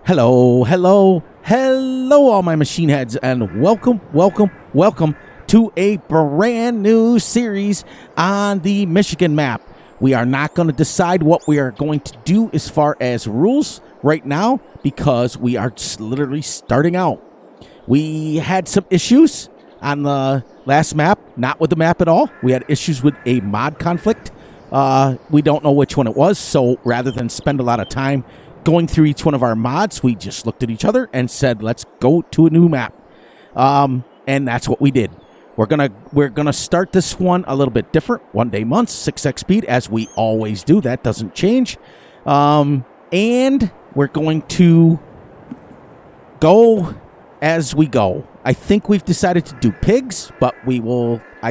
Hello, hello, hello, all my machine heads, and welcome to a brand new series on the Michigan map. We are not going to decide what we are going to do as far as rules right now because we are just literally starting out. We had some issues on the last map, not with the map at all. We had issues with a mod conflict. We don't know which one it was, so rather than spend a lot of time going through each one of our mods, we just looked at each other and said, let's go to a new map. And that's what we did. We're gonna start this one a little bit different. 1 day months, 6x speed, as we always do. That doesn't change. And we're going to go as we go. I think we've decided to do pigs, but I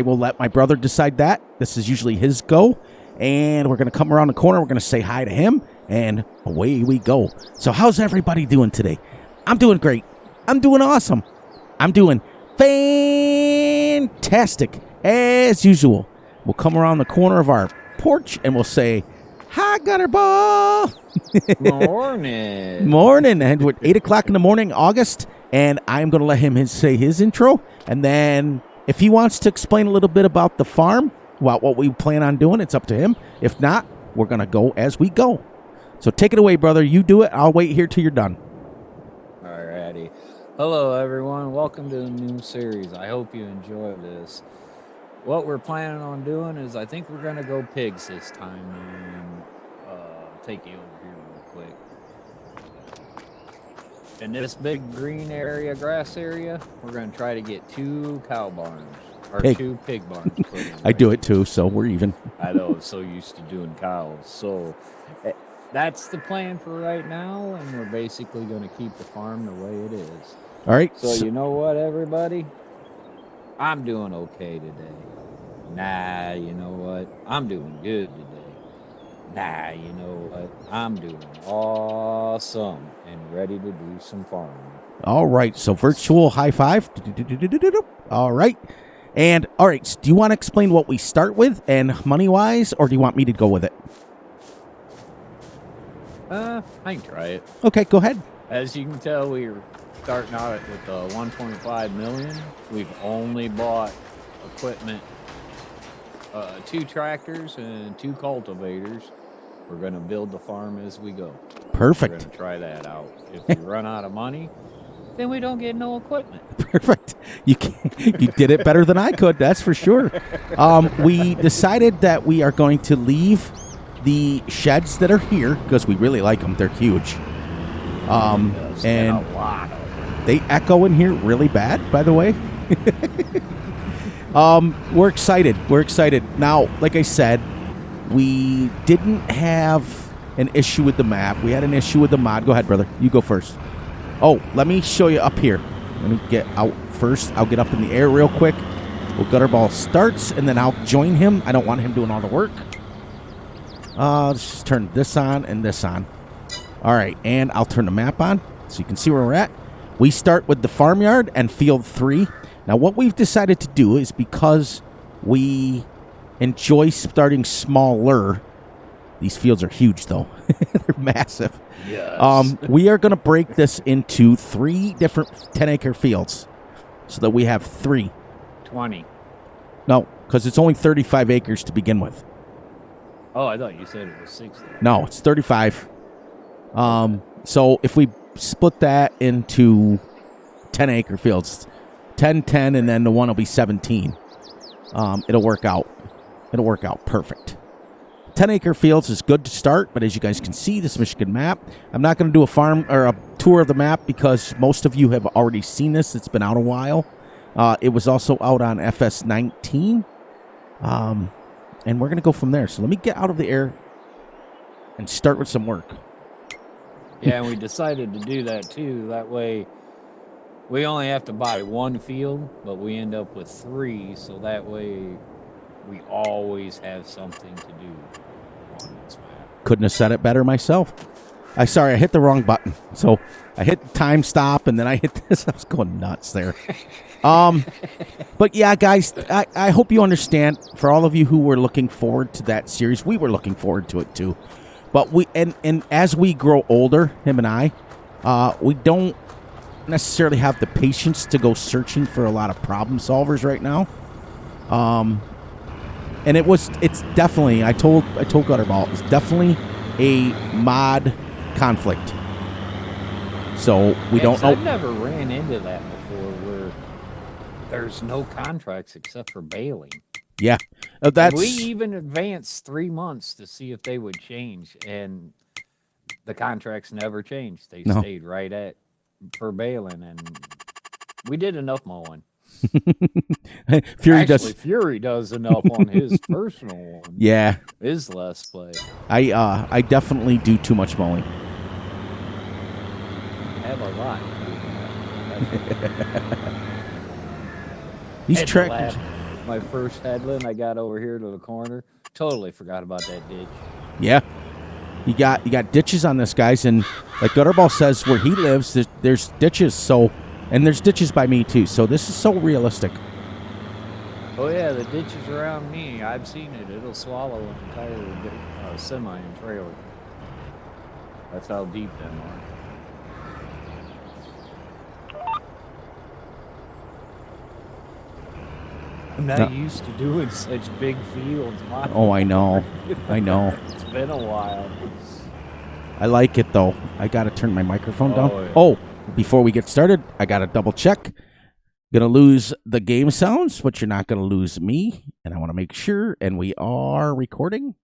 will let my brother decide that. This is usually his go. And we're going to come around the corner. We're going to say hi to him. And away we go. So how's everybody doing today? I'm doing great. I'm doing awesome. I'm doing fantastic as usual. We'll come around the corner of our porch and we'll say, hi, Gutterball. Morning. Morning. And we're 8 o'clock in the morning, August. And I'm going to let him say his intro. And then if he wants to explain a little bit about the farm, about what we plan on doing, it's up to him. If not, we're going to go as we go. So take it away, brother. You do it. I'll wait here till you're done. Alrighty. Hello, everyone. Welcome to the new series. I hope you enjoy this. What we're planning on doing is I think we're going to go pigs this time. And take you over here real quick. In this big green area, grass area, we're going to try to get 2 cow barns. Or Pig. 2 pig barns put in. I do it too, so we're even. I know, I'm so used to doing cows. So that's the plan for right now, and we're basically going to keep the farm the way it is. All right. So you know what, everybody? I'm doing okay today. Nah, you know what? I'm doing good today. Nah, you know what? I'm doing awesome and ready to do some farming. All right. So virtual high five. All right. And all right. So do you want to explain what we start with and money-wise, or do you want me to go with it? I can try it. Okay, go ahead. As you can tell, we're starting out with 1.5 million. We've only bought equipment, 2 tractors and 2 cultivators. We're going to build the farm as we go. Perfect. We're going to try that out. If we run out of money, then we don't get no equipment. Perfect. You did it better than I could, that's for sure. We decided that we are going to leave the sheds that are here because we really like them. They're huge. And a lot of them. They echo in here really bad, by the way. We're excited. We're excited. Now, like I said, we didn't have an issue with the map. We had an issue with the mod. Go ahead, brother. You go first. Oh, let me show you up here. Let me get out first. I'll get up in the air real quick. Well, Gutterball starts, and then I'll join him. I don't want him doing all the work. Let's just turn this on and this on. All right, and I'll turn the map on so you can see where we're at. We start with the farmyard and field 3. Now, what we've decided to do is because we enjoy starting smaller. These fields are huge, though. They're massive. Yes. We are going to break this into 3 different 10-acre fields so that we have 3. 20. No, because it's only 35 acres to begin with. Oh, I thought you said it was 60. No, it's 35. So if we split that into 10-acre fields, 10, 10, and then the one will be 17. It'll work out. It'll work out perfect. 10-acre fields is good to start, but as you guys can see, this Michigan map, I'm not going to do a farm or a tour of the map because most of you have already seen this. It's been out a while. It was also out on Fs22. And we're going to go from there. So let me get out of the air and start with some work. Yeah, and we decided to do that, too. That way, we only have to buy 1 field, but we end up with 3. So that way, we always have something to do on this map. Couldn't have said it better myself. I hit the wrong button. So I hit time stop, and then I hit this. I was going nuts there. But yeah, guys, I hope you understand. For all of you who were looking forward to that series, we were looking forward to it too. But and as we grow older, him and I, We don't necessarily have the patience to go searching for a lot of problem solvers right now. And it's definitely, I told Gutterball, it's definitely a mod conflict. So we don't know. I've never ran into that before where there's no contracts except for bailing. Yeah. And we even advanced 3 months to see if they would change, and the contracts never changed. They stayed right at for bailing, and we did enough mowing. Fury does enough on his personal one. Yeah. His Let's Play. I definitely do too much mowing. I have a lot. These tractors. My first headland I got over here to the corner. Totally forgot about that ditch. Yeah. You got ditches on this, guys, and like Gutterball says, where he lives, there's ditches. So, and there's ditches by me too. So this is so realistic. Oh yeah, the ditches around me. I've seen it. It'll swallow an entire semi and trailer. That's how deep them are. I'm not used to doing such big fields. Oh, I know. I know. It's been a while. I like it, though. I got to turn my microphone down. Yeah. Oh, before we get started, I got to double check. Going to lose the game sounds, but you're not going to lose me. And I want to make sure. And we are recording.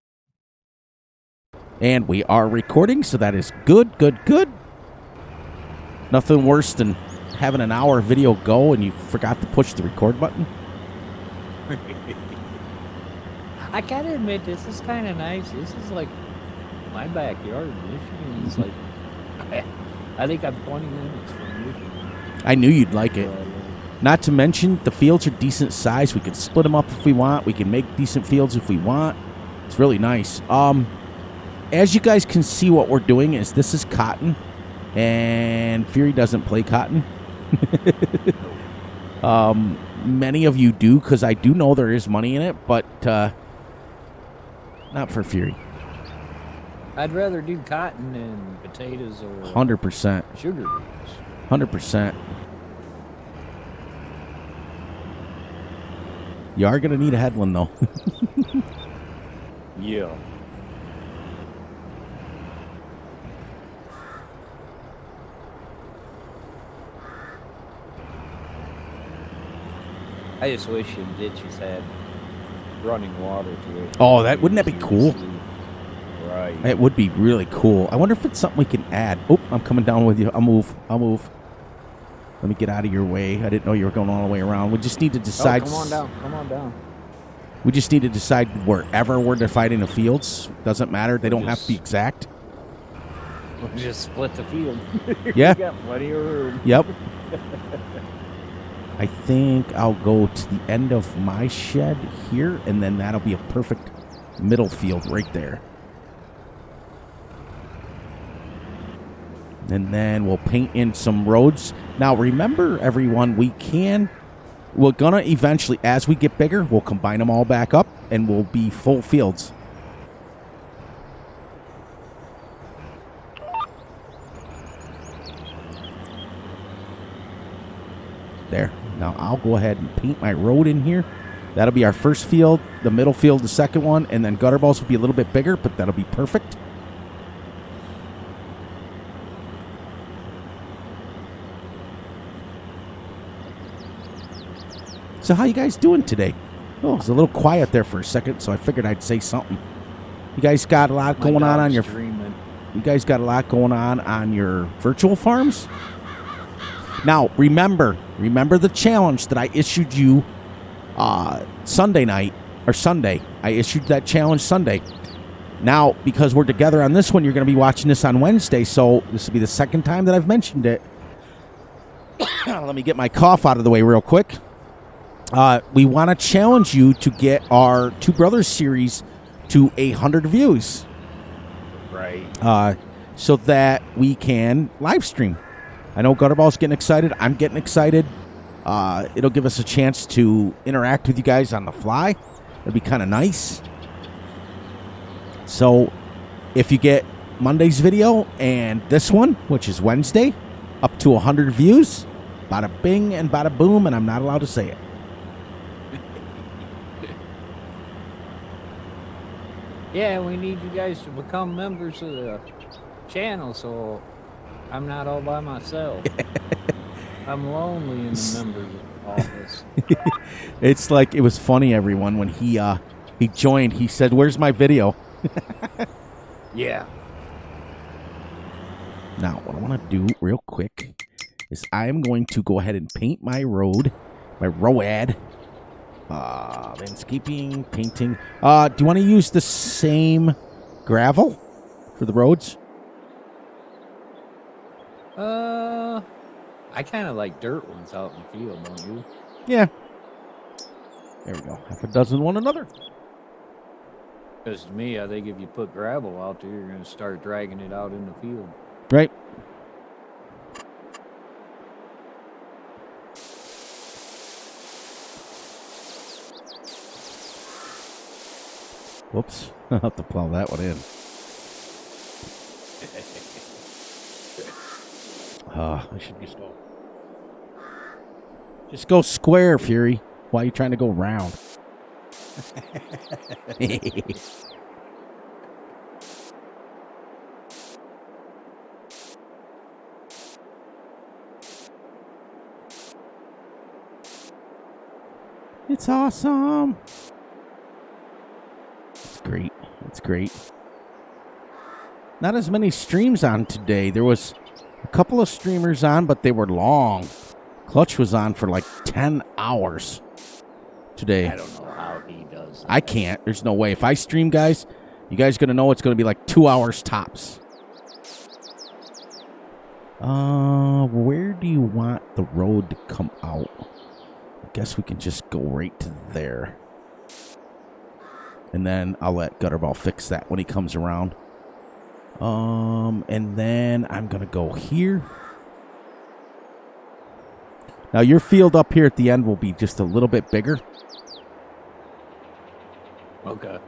And we are recording, so that is good, good, good. Nothing worse than having an hour video go and you forgot to push the record button. I gotta admit, this is kind of nice. This is like my backyard in Michigan. It's like, I think I'm 20 minutes from Michigan. I knew you'd like it. Not to mention, the fields are decent size. We can split them up if we want. We can make decent fields if we want. It's really nice. As you guys can see, what we're doing is this is cotton, and Fury doesn't play cotton. Many of you do, because I do know there is money in it, but not for Fury. I'd rather do cotton than potatoes or 100%. Sugar beets. 100%. You are going to need a headland, though. Yeah. I just wish the ditches had running water to it. Oh, wouldn't that be cool? Right. It would be really cool. I wonder if it's something we can add. Oh, I'm coming down with you. I'll move. Let me get out of your way. I didn't know you were going all the way around. We just need to decide. Oh, come on down. Come on down. We just need to decide wherever we're dividing the fields. Doesn't matter. They don't have to be exact. We'll just split the field. Yeah. We got plenty of room. Yep. I think I'll go to the end of my shed here, and then that'll be a perfect middle field right there. And then we'll paint in some roads. Now, remember, everyone, we're going to eventually, as we get bigger, we'll combine them all back up, and we'll be full fields. There. Now, I'll go ahead and paint my road in here. That'll be our first field, the middle field, the second one, and then gutter balls will be a little bit bigger, but that'll be perfect. So how you guys doing today? Oh, it's a little quiet there for a second, so I figured I'd say something. You guys got a lot going on your dreaming. You guys got a lot going on your virtual farms? Now, remember the challenge that I issued you Sunday night, or Sunday. I issued that challenge Sunday. Now, because we're together on this one, you're going to be watching this on Wednesday, so this will be the second time that I've mentioned it. Let me get my cough out of the way real quick. We want to challenge you to get our Two Brothers series to 100 views. Right. So that we can live stream. I know Gutterball's getting excited. I'm getting excited. It'll give us a chance to interact with you guys on the fly. It'll be kind of nice. So if you get Monday's video and this one, which is Wednesday, up to 100 views. Bada bing and bada boom, and I'm not allowed to say it. Yeah, we need you guys to become members of the channel, so I'm not all by myself. I'm lonely in the members office. It's like, it was funny, everyone, when he joined. He said, "Where's my video?" Yeah. Now, what I want to do real quick is I'm going to go ahead and paint my road, my road. Landscaping, painting. Do you want to use the same gravel for the roads? I kind of like dirt ones out in the field, don't you? Yeah. There we go. Half a dozen one another. Because to me, I think if you put gravel out there, you're going to start dragging it out in the field. Right. Whoops. I'll have to plow that one in. I should just go square, Fury. Why are you trying to go round? It's awesome. It's great. It's great. Not as many streams on today. There was a couple of streamers on, but they were long. Clutch was on for like 10 hours today. I don't know how he does that. I can't. There's no way. If I stream, guys, you guys going to know it's going to be like 2 hours tops. Where do you want the road to come out? I guess we can just go right to there. And then I'll let Gutterball fix that when he comes around. And then I'm going to go here. Now, your field up here at the end will be just a little bit bigger. Okay.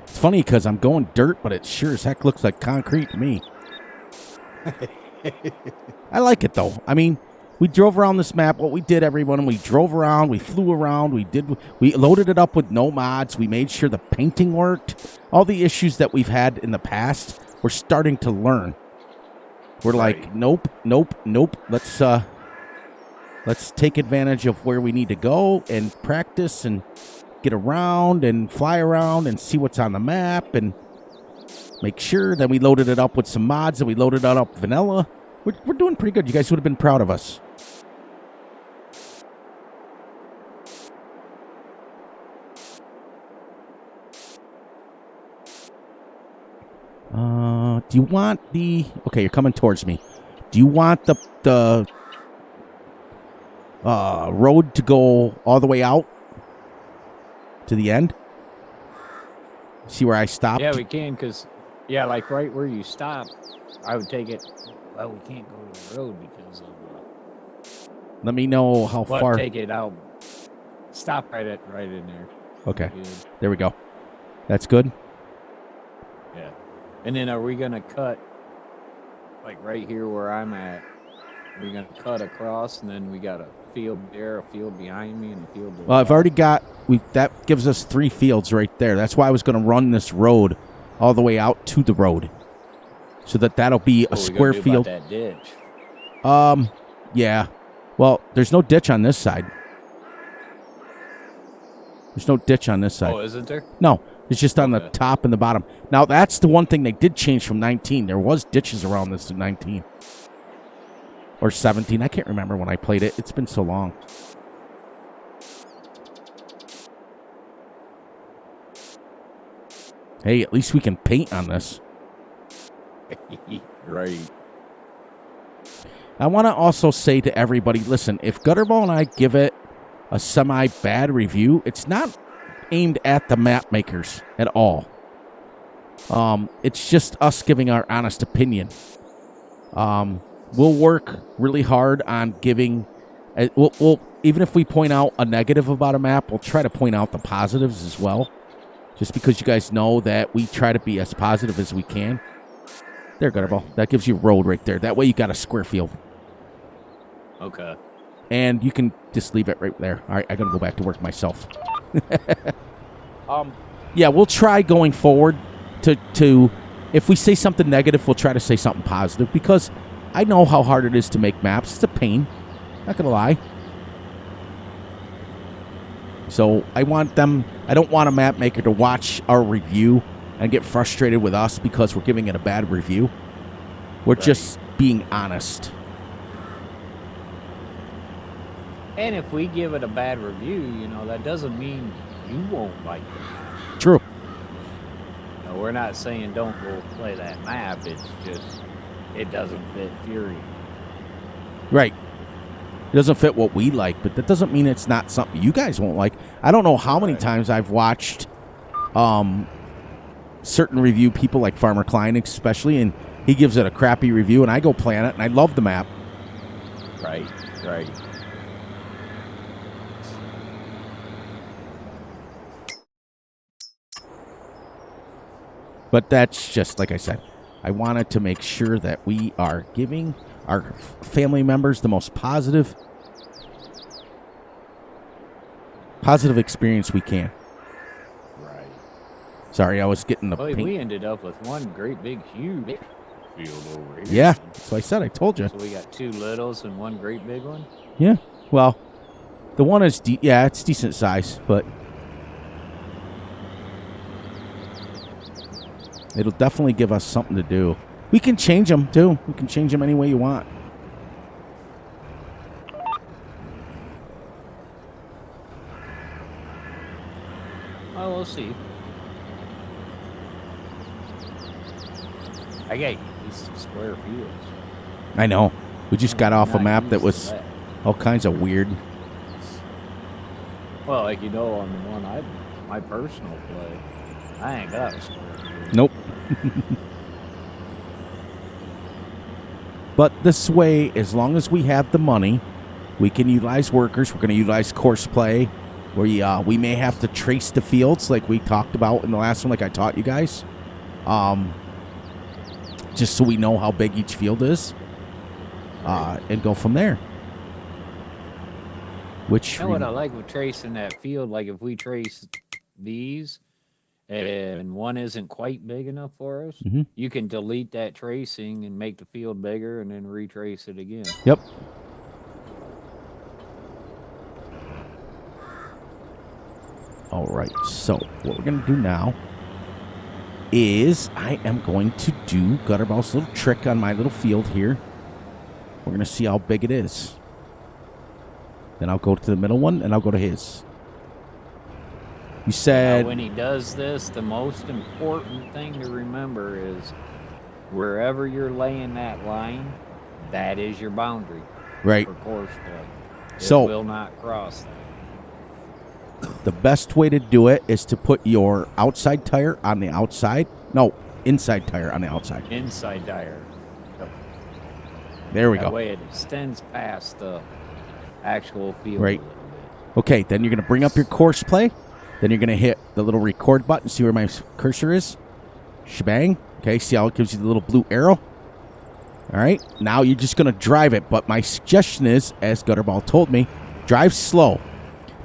It's funny because I'm going dirt, but it sure as heck looks like concrete to me. I like it, though. I mean, we drove around this map. What we did, everyone, we drove around, we flew around, we loaded it up with no mods. We made sure the painting worked. All the issues that we've had in the past, we're starting to learn. We're like, nope. Let's take advantage of where we need to go and practice and get around and fly around and see what's on the map and make sure. Then we loaded it up with some mods and we loaded it up vanilla. We're doing pretty good. You guys would have been proud of us. Do you want the... Okay, you're coming towards me. Do you want the road to go all the way out to the end? See where I stopped? Yeah, we can, because, yeah, like right where you stopped, I would take it. Well, we can't go to the road because of... Let me know how far... Take it out. Stop right in there. Okay, there we go. That's good? Yeah. And then are we going to cut, like right here where I'm at, we're going to cut across, and then we got a field there, a field behind me, and a field below. Well, I've already got... that gives us 3 fields right there. That's why I was going to run this road all the way out to the road. So that'll be a square field. About that ditch? Yeah. Well, there's no ditch on this side. There's no ditch on this side. Oh, isn't there? No, it's just on the top and the bottom. Now, that's the one thing they did change from 19. There was ditches around this in 19. Or 17. I can't remember when I played it. It's been so long. Hey, at least we can paint on this. Right. I want to also say to everybody, listen, if Gutterball and I give it a semi-bad review, it's not aimed at the map makers at all. It's just us giving our honest opinion. We'll work really hard on giving We'll even if we point out a negative about a map, we'll try to point out the positives as well. Just because you guys know that we try to be as positive as we can. There, Gutterball. That gives you a road right there. That way you got a square field. Okay. And you can just leave it right there. All right, I got to go back to work myself. Yeah, we'll try going forward to if we say something negative, we'll try to say something positive because I know how hard it is to make maps. It's a pain. Not going to lie. So I don't want a map maker to watch our review and get frustrated with us because we're giving it a bad review. We're just being honest. And if we give it a bad review, that doesn't mean you won't like the map. True. We're not saying don't go play that map. It's just it doesn't fit Fury. Right. It doesn't fit what we like, but that doesn't mean it's not something you guys won't like. I don't know how many times I've watched certain review people like Farmer Klein especially, and he gives it a crappy review, and I go play on it, and I love the map. Right. But that's just, like I said, I wanted to make sure that we are giving our family members the most positive experience we can. Right. Sorry, I was getting the paint. We ended up with one great big huge field over here. Yeah, that's what I said. I told you. So we got two littles and one great big one? Yeah. Well, the one is, it's decent size, but it'll definitely give us something to do. We can change them, too. We can change them any way you want. Oh, we'll see. I got these square fields. I know. We just got off a map that was all kinds of weird. Well, like on the one my personal play, I ain't got a square field. Nope. But this way, as long as we have the money, we can utilize workers. We're going to utilize Courseplay, where we may have to trace the fields like we talked about in the last one, like I taught you guys. Just so we know how big each field is. And go from there. What I like with tracing that field, like if we trace these and one isn't quite big enough for us, you can delete that tracing and make the field bigger and then retrace it again. Yep. All right, so what we're going to do now is I am going to do Gutterball's little trick on my little field here. We're going to see how big it is. Then I'll go to the middle one, and I'll go to his. You said... Now, when he does this, the most important thing to remember is wherever you're laying that line, that is your boundary. Right. For Courseplay. It will not cross that. The best way to do it is to put your outside tire on the outside. No, inside tire on the outside. Inside tire. Yep. There we go. That way it extends past the actual field. Right. Okay, then you're going to bring up your Courseplay. Then you're going to hit the little record button. See where my cursor is? Shebang. Okay, see how it gives you the little blue arrow? All right, now you're just going to drive it. But my suggestion is, as Gutterball told me, drive slow.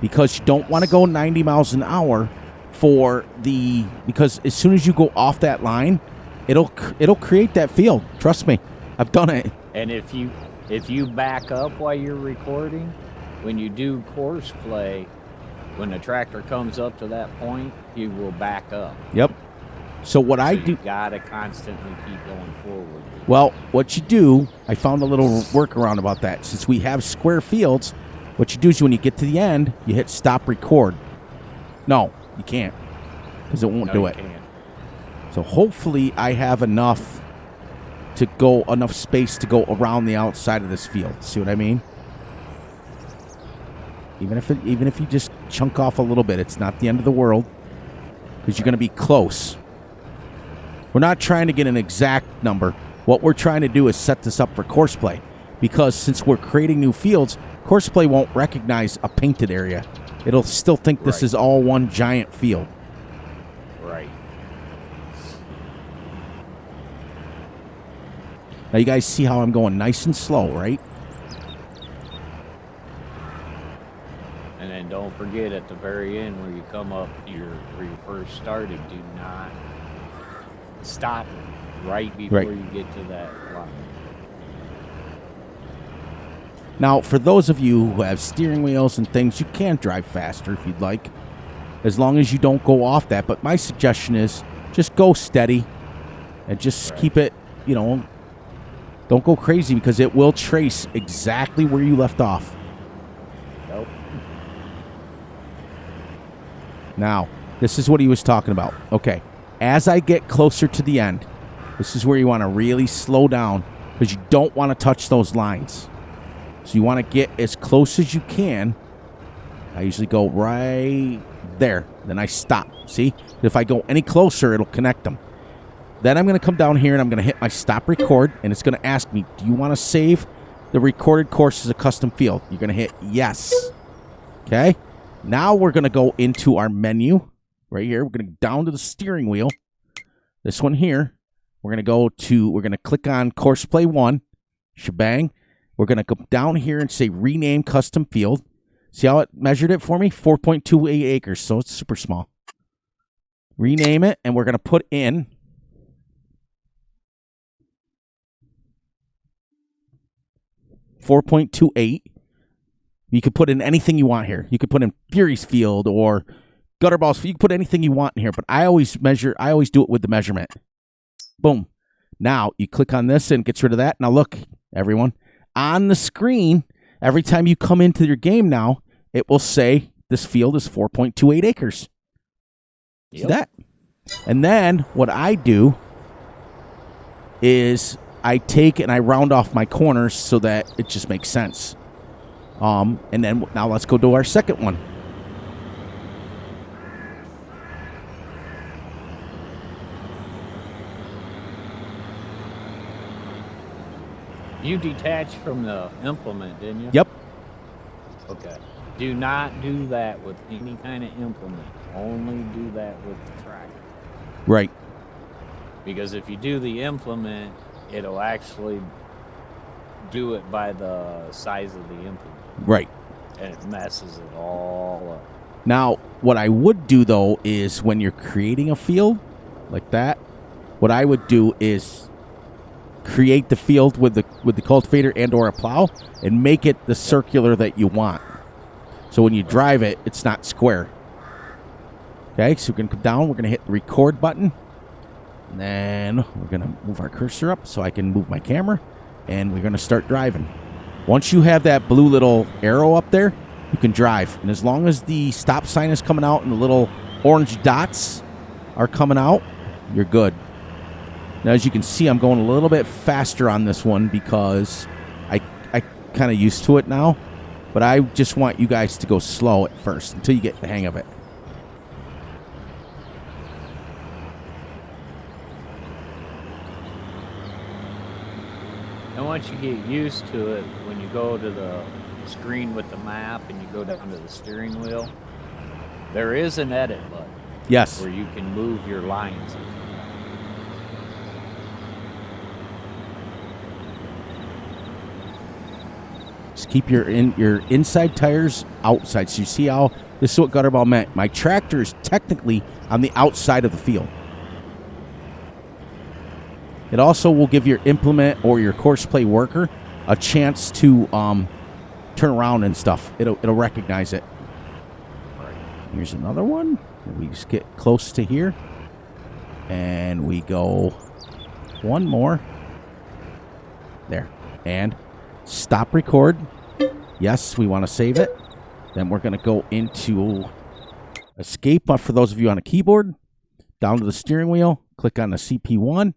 Because you don't want to go 90 miles an hour because as soon as you go off that line, it'll create that field. Trust me. I've done it. And if you back up while you're recording, when you do Courseplay, when the tractor comes up to that point, you will back up. Yep. So I do... You gotta constantly keep going forward. Well, what you do, I found a little workaround about that. Since we have square fields, what you do is when you get to the end, you hit stop record. No, you can't. Because it won't do it. Can't. So hopefully I have enough space to go around the outside of this field. See what I mean? Even if you just chunk off a little bit, it's not the end of the world. Because you're going to be close. We're not trying to get an exact number. What we're trying to do is set this up for Courseplay. because since we're creating new fields, Courseplay won't recognize a painted area. It'll still think this is all one giant field. Right. Now you guys see how I'm going nice and slow, right? And then don't forget at the very end where you come up where you first started, do not stop right before you get to that line. Now, for those of you who have steering wheels and things, you can drive faster if you'd like, as long as you don't go off that. But my suggestion is just go steady and just keep it, you know, don't go crazy because it will trace exactly where you left off. Nope. Now, this is what he was talking about. Okay, as I get closer to the end, this is where you want to really slow down because you don't want to touch those lines. So you want to get as close as you can. I usually go right there. Then I stop. See? If I go any closer, it'll connect them. Then I'm going to come down here and I'm going to hit my stop record. And it's going to ask me, do you want to save the recorded course as a custom field? You're going to hit yes. Okay? Now we're going to go into our menu right here. We're going to go down to the steering wheel. This one here. We're going to click on Courseplay 1. Shebang. We're going to go down here and say rename custom field. See how it measured it for me? 4.28 acres, so it's super small. Rename it, and we're going to put in .28. You could put in anything you want here. You could put in Fury's field or Gutterballs. You can put anything you want in here, but I always do it with the measurement. Boom. Now, you click on this and it gets rid of that. Now, look, everyone. On the screen, every time you come into your game now, it will say this field is 4.28 acres. Yep. See that? And then what I do is I take and I round off my corners so that it just makes sense. And then now let's go to our second one. You detached from the implement, didn't you? Yep. Okay. Do not do that with any kind of implement. Only do that with the tractor. Right. Because if you do the implement, it'll actually do it by the size of the implement. Right. And it messes it all up. Now, what I would do, though, is when you're creating a field like that, what I would do is create the field with the cultivator and or a plow and make it the circular that you want. So when you drive it, it's not square. Okay, so we're going to come down. We're going to hit the record button. And then we're going to move our cursor up so I can move my camera. And we're going to start driving. Once you have that blue little arrow up there, you can drive. And as long as the stop sign is coming out and the little orange dots are coming out, you're good. Now, as you can see, I'm going a little bit faster on this one because I kind of used to it now. But I just want you guys to go slow at first until you get the hang of it. And once you get used to it, when you go to the screen with the map and you go down to the steering wheel, there is an edit button. Yes. Where you can move your lines. Just keep your inside tires outside. So you see how this is what Gutterball meant. My tractor is technically on the outside of the field. It also will give your implement or your Courseplay worker a chance to turn around and stuff. It'll recognize it. Here's another one. We just get close to here. And we go one more. There. And stop record. Yes, we want to save it. Then we're going to go into escape for those of you on a keyboard. Down to the steering wheel. Click on the CP1.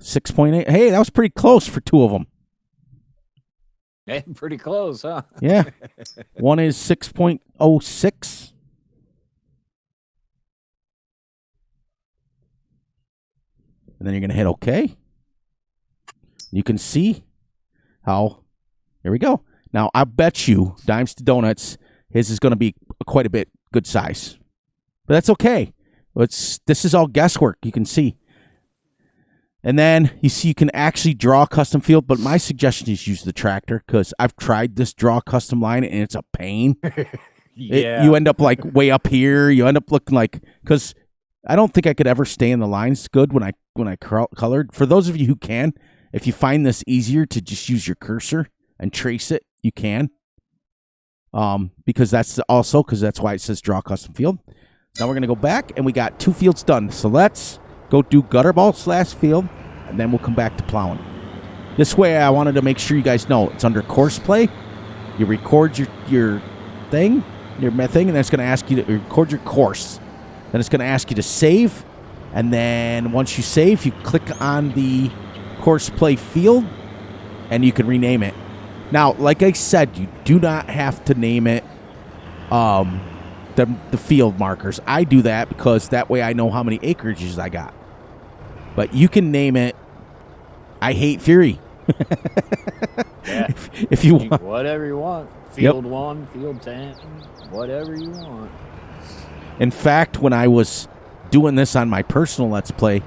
6.8. Hey, that was pretty close for two of them. Yeah, pretty close, huh? Yeah. One is 6.06. And then you're going to hit OK. You can see how There we go. Now, I bet you, dimes to donuts, his is going to be quite a bit good size. But that's okay. This is all guesswork, you can see. And then you see you can actually draw a custom field, but my suggestion is use the tractor because I've tried this draw custom line and it's a pain. You end up like way up here. You end up looking like, because I don't think I could ever stay in the lines good when I colored. For those of you who can, if you find this easier to just use your cursor and trace it, you can. Because that's why it says draw custom field. Now we're going to go back and we got 2 fields done. So let's go do gutter ball / field and then we'll come back to plowing. This way I wanted to make sure you guys know it's under Courseplay. You record your thing, and then it's going to ask you to record your course. Then it's going to ask you to save. And then once you save, you click on the Courseplay field and you can rename it. Now, like I said, you do not have to name it the field markers. I do that because that way I know how many acreages I got. But you can name it I Hate Fury. Yeah. If you want. Whatever you want. Field 1, Field 10, whatever you want. In fact, when I was doing this on my personal Let's Play,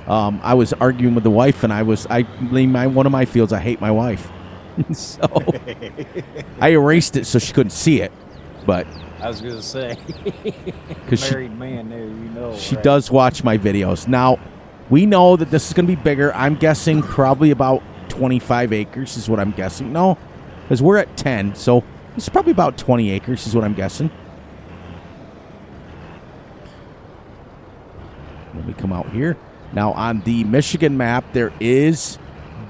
I was arguing with the wife, and one of my fields, I hate my wife. So I erased it so she couldn't see it. But I was going to say, married man there, you know. She does watch my videos. Now, we know that this is going to be bigger. I'm guessing probably about 25 acres is what I'm guessing. No, because we're at 10, so it's probably about 20 acres is what I'm guessing. Let me come out here. Now, on the Michigan map, there is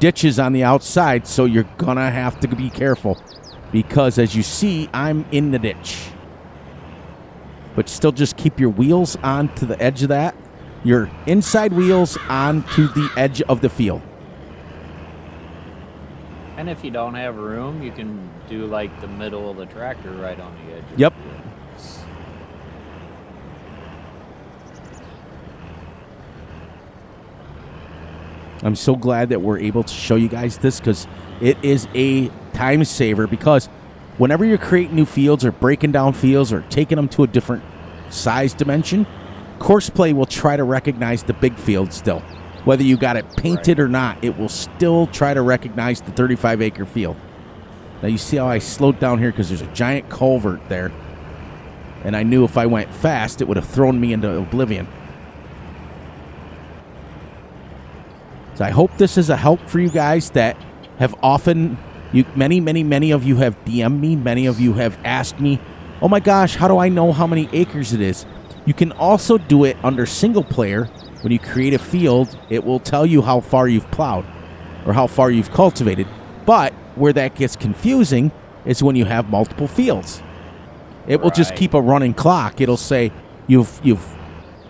ditches on the outside, so you're going to have to be careful because, as you see, I'm in the ditch. But still just keep your wheels onto the edge of that. Your inside wheels onto the edge of the field. And if you don't have room, you can do like the middle of the tractor right on the edge of Yep. the field. I'm so glad that we're able to show you guys this because it is a time saver, because whenever you're creating new fields or breaking down fields or taking them to a different size dimension, Courseplay will try to recognize the big field still. Whether you got it painted or not, it will still try to recognize the 35-acre field. Now you see how I slowed down here because there's a giant culvert there. And I knew if I went fast, it would have thrown me into oblivion. So I hope this is a help for you guys that have often, many of you have DM'd me. Many of you have asked me, oh my gosh, how do I know how many acres it is? You can also do it under single player. When you create a field, it will tell you how far you've plowed or how far you've cultivated. But where that gets confusing is when you have multiple fields. It will just keep a running clock. It'll say you've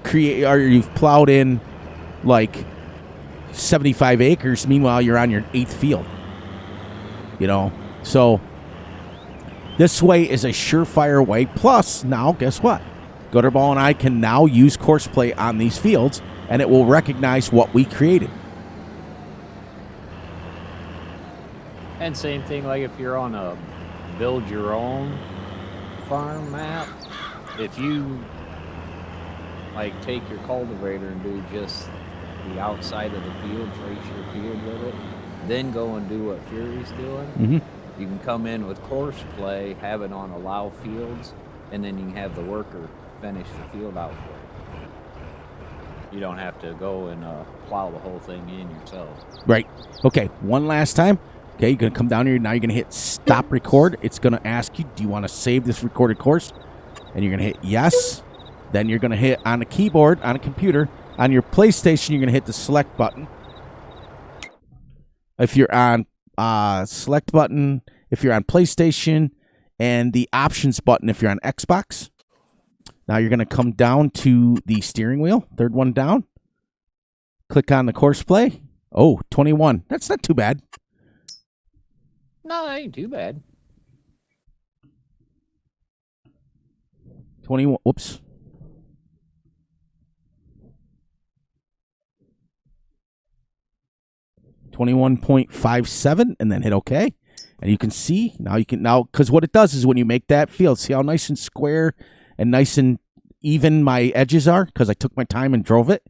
plowed in like 75 acres. Meanwhile, you're on your 8th field. You know, so this way is a surefire way. Plus, now guess what? Gutterball and I can now use Courseplay on these fields, and it will recognize what we created. And same thing, like if you're on a build your own farm map, if you like take your cultivator and do just the outside of the field, trace your field with it, then go and do what Fury's doing, you can come in with Courseplay, have it on allow fields, and then you can have the worker finish the field out for you. You don't have to go and plow the whole thing in yourself. Right. Okay, one last time. Okay, you're going to come down here. Now you're going to hit stop record. It's going to ask you, do you want to save this recorded course? And you're going to hit yes. Then you're going to hit on the keyboard, on a computer. On your PlayStation, you're going to hit the select button. If you're on select button, if you're on PlayStation, and the options button if you're on Xbox. Now you're going to come down to the steering wheel, third one down. Click on the Courseplay. Oh, 21. That's not too bad. No, that ain't too bad. 21. Whoops. 21.57, and then hit OK. And you can see, because what it does is when you make that field, see how nice and square and nice and even my edges are? Because I took my time and drove it.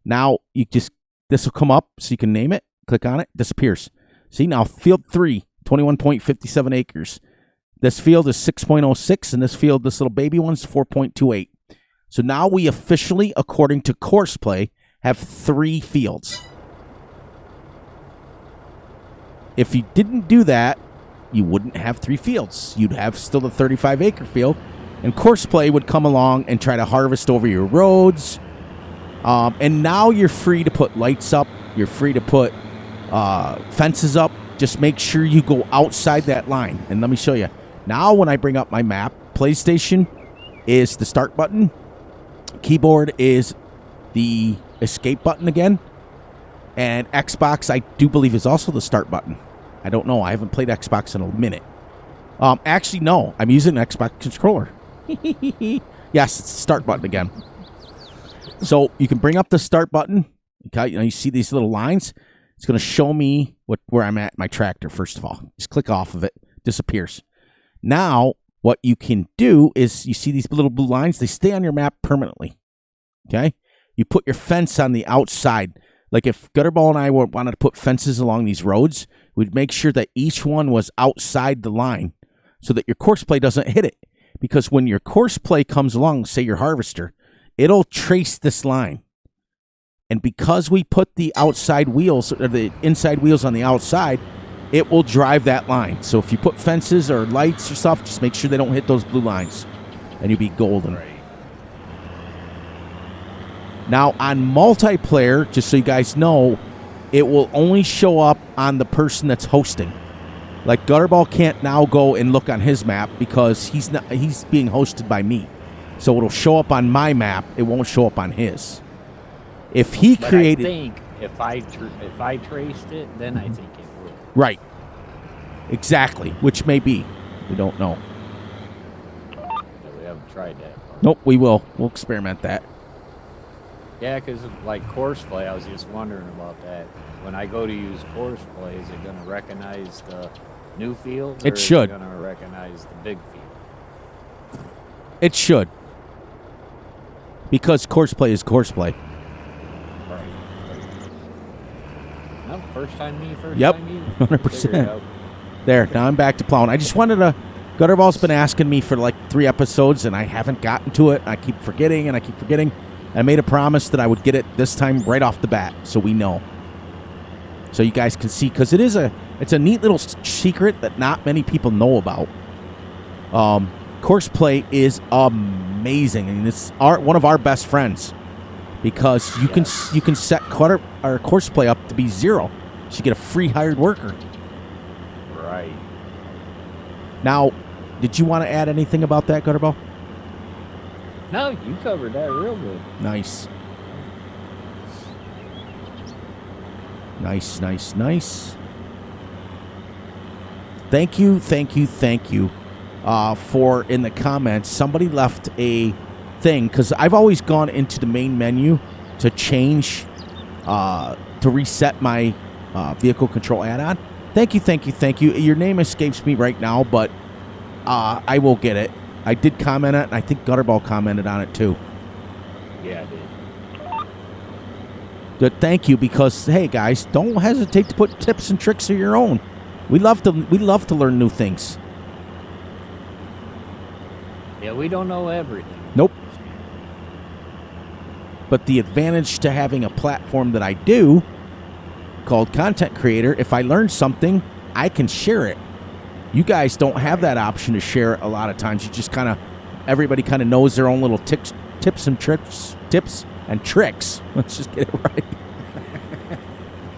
Now, this will come up so you can name it. Click on it, disappears. See, now field 3, 21.57 acres. This field is 6.06, and this little baby one's 4.28. So now we officially, according to Courseplay, have 3 fields. If you didn't do that, you wouldn't have 3 fields. You'd have still the 35-acre field, and Courseplay would come along and try to harvest over your roads. And now you're free to put lights up. You're free to put fences up. Just make sure you go outside that line. And let me show you. Now when I bring up my map, PlayStation is the start button. Keyboard is the escape button again. And Xbox, I do believe, is also the start button. I don't know. I haven't played Xbox in a minute. Actually, no. I'm using an Xbox controller. Yes, it's the start button again. So you can bring up the start button. Okay, you see these little lines. It's going to show me where I'm at my tractor, first of all. Just click off of it. Disappears. Now, what you can do is you see these little blue lines. They stay on your map permanently. Okay? You put your fence on the outside. Like if Gutterball and I wanted to put fences along these roads, we'd make sure that each one was outside the line so that your Courseplay doesn't hit it. Because when your Courseplay comes along, say your harvester, it'll trace this line. And because we put the outside wheels, or the inside wheels on the outside, it will drive that line. So if you put fences or lights or stuff, just make sure they don't hit those blue lines. And you'll be golden. Right. Now, on multiplayer, just so you guys know, it will only show up on the person that's hosting. Like, Gutterball can't now go and look on his map because he's being hosted by me. So it'll show up on my map. It won't show up on his. If he created... I think if I traced it, then I think it would. Right. Exactly. Which may be. We don't know. Yeah, we haven't tried that part. Nope, we will. We'll experiment that. Yeah, because like Courseplay, I was just wondering about that. When I go to use Courseplay, is it going to recognize the new field? It should. Is it going to recognize the big field? It should. Because Courseplay is Courseplay. Right. No, first time you. 100%. There, now I'm back to plowing. I just wanted to... Gutterball's been asking me for like 3 episodes, and I haven't gotten to it. I keep forgetting, I made a promise that I would get it this time right off the bat, so we know. So you guys can see, because it's a neat little secret that not many people know about. Courseplay is amazing, and it's one of our best friends, because you can set our Courseplay up to be 0, so you get a free hired worker. Right. Now, did you want to add anything about that, Gutterball? No, you covered that real good. Nice. Nice. Thank you for, in the comments, somebody left a thing, because I've always gone into the main menu to change, to reset my vehicle control add-on. Thank you. Your name escapes me right now, but I will get it. I did comment on it, and I think Gutterball commented on it too. Yeah, I did. Good, thank you, because, hey, guys, don't hesitate to put tips and tricks of your own. We love to learn new things. Yeah, we don't know everything. Nope. But the advantage to having a platform that I do, called Content Creator, if I learn something, I can share it. You guys don't have that option to share it a lot of times. You just everybody kind of knows their own little tips and tricks. Let's just get it right.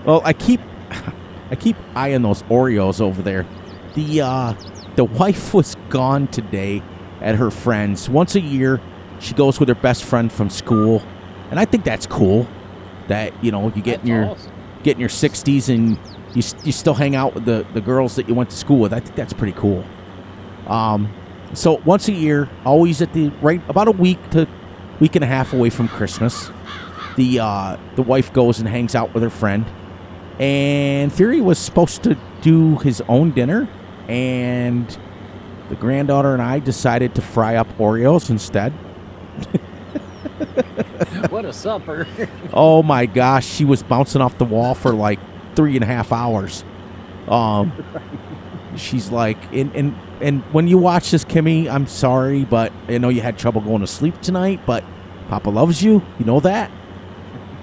Well, I keep eyeing those Oreos over there. The wife was gone today at her friend's. Once a year, she goes with her best friend from school, and I think that's cool. That you get in your 60s and you still hang out with the girls that you went to school with. I think that's pretty cool. So once a year, always at about a week to week and a half away from Christmas, the wife goes and hangs out with her friend. And Fury was supposed to do his own dinner, and the granddaughter and I decided to fry up Oreos instead. What a supper. Oh my gosh, she was bouncing off the wall for like 3.5 hours. She's like, and when you watch this, Kimmy, I'm sorry, but I know you had trouble going to sleep tonight, but Papa loves you. You know that.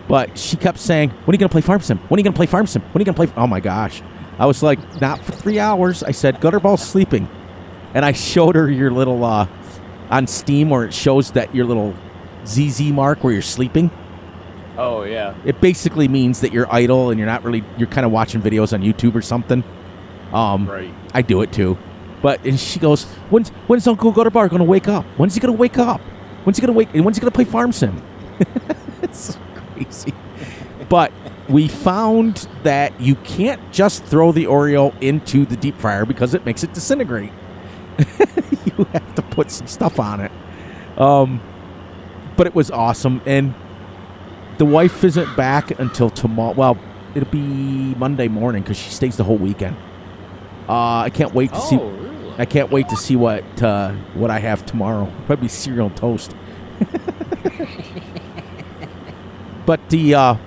But she kept saying, when are you going to play Farm Sim? When are you going to play Farm Sim? When are you going to play? Oh my gosh. I was like, not for 3 hours. I said, Gutterball's sleeping. And I showed her your little, on Steam where it shows that your little ZZ mark where you're sleeping. Oh, yeah. It basically means that you're idle and you're kind of watching videos on YouTube or something. Right. I do it too. And she goes, when's Uncle Gutterball going to wake up? When's he going to wake up? When's he going to play Farm Sim? It's crazy. But we found that you can't just throw the Oreo into the deep fryer because it makes it disintegrate. You have to put some stuff on it. But it was awesome. And the wife isn't back until tomorrow. Well, it'll be Monday morning because she stays the whole weekend. I can't wait to see. Really? I can't wait to see what I have tomorrow. Probably cereal and toast. But it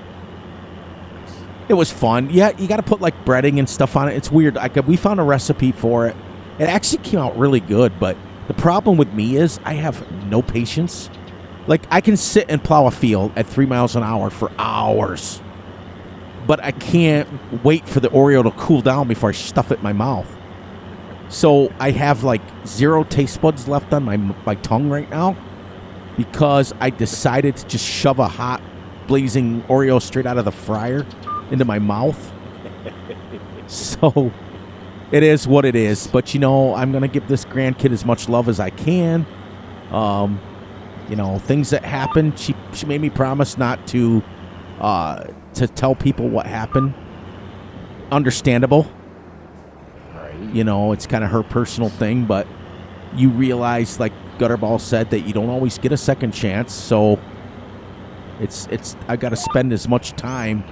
was fun. Yeah, you got to put like breading and stuff on it. It's weird. We found a recipe for it. It actually came out really good. But the problem with me is I have no patience. Like I can sit and plow a field at 3 miles an hour for hours, but I can't wait for the Oreo to cool down before I stuff it in my mouth. So I have like 0 taste buds left on my tongue right now because I decided to just shove a hot, blazing Oreo straight out of the fryer into my mouth. So it is what it is. But, I'm going to give this grandkid as much love as I can. Things that happen. She made me promise not to tell people what happened. Understandable. Right. It's kind of her personal thing, but you realize, like Gutterball said, that you don't always get a second chance. So I got to spend as much time.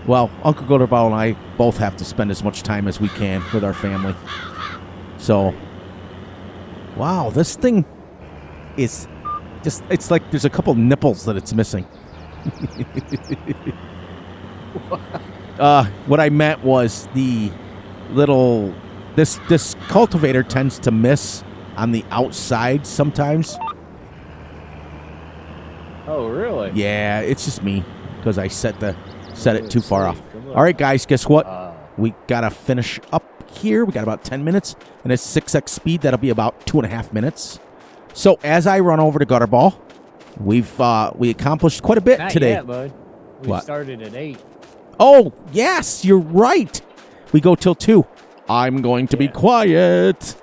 Well, Uncle Gutterball and I both have to spend as much time as we can with our family. So, wow, this thing is just, it's like there's a couple nipples that it's missing. What I meant was the little, this cultivator tends to miss on the outside sometimes. Oh, really? Yeah, it's just me because I set it too far off. All right, guys, guess what? We got to finish up here. We got about 10 minutes, and it's 6x speed. That'll be about 2.5 minutes. So as I run over to Gutterball, we accomplished quite a bit Not today. yet, bud. We What? started at 8. Oh, yes, you're right. We go till 2. I'm going to be quiet.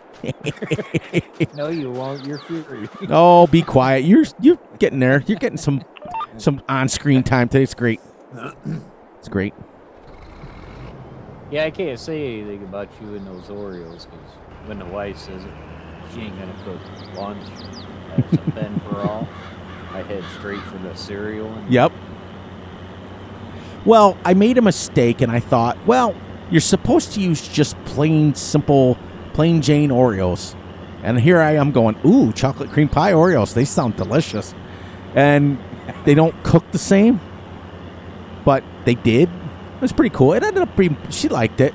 No, you won't. You're fury. Oh, be quiet. You're getting there. You're getting some on-screen time today. It's great. It's great. Yeah, I can't say anything about you and those Oreos because when the wife says it, she ain't gonna cook lunch. That's a then for all. I head straight for the cereal. Yep. Well, I made a mistake, and I thought, well, you're supposed to use just plain Jane Oreos. And here I am going, ooh, chocolate cream pie Oreos. They sound delicious. And they don't cook the same, but they did. It was pretty cool. It ended up being, she liked it.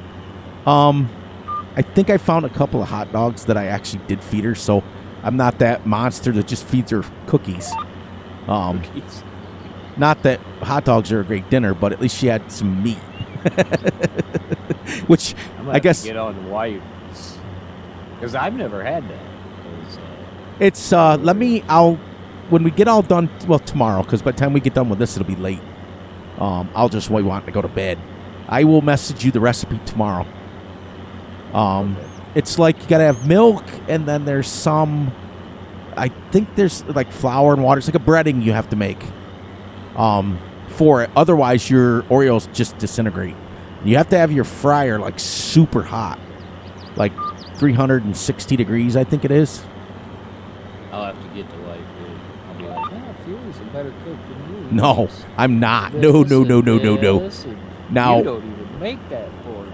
I think I found a couple of hot dogs that I actually did feed her, so I'm not that monster that just feeds her cookies. Cookies. Not that hot dogs are a great dinner, but at least she had some meat. Which I guess get on the wife because I've never had that. It's when we get all done, well, tomorrow, because by the time we get done with this, it'll be late. I'll just want to go to bed. I will message you the recipe tomorrow. Okay. It's like you gotta have milk, and then there's some, I think there's like flour and water. It's like a breading you have to make for it. Otherwise, your Oreos just disintegrate. You have to have your fryer like super hot, like 360 degrees, I think it is. I'll have to get the wife. I'll be like, Fury's a better cook than you. No, I'm not. No. Now Now, you don't even make that for me.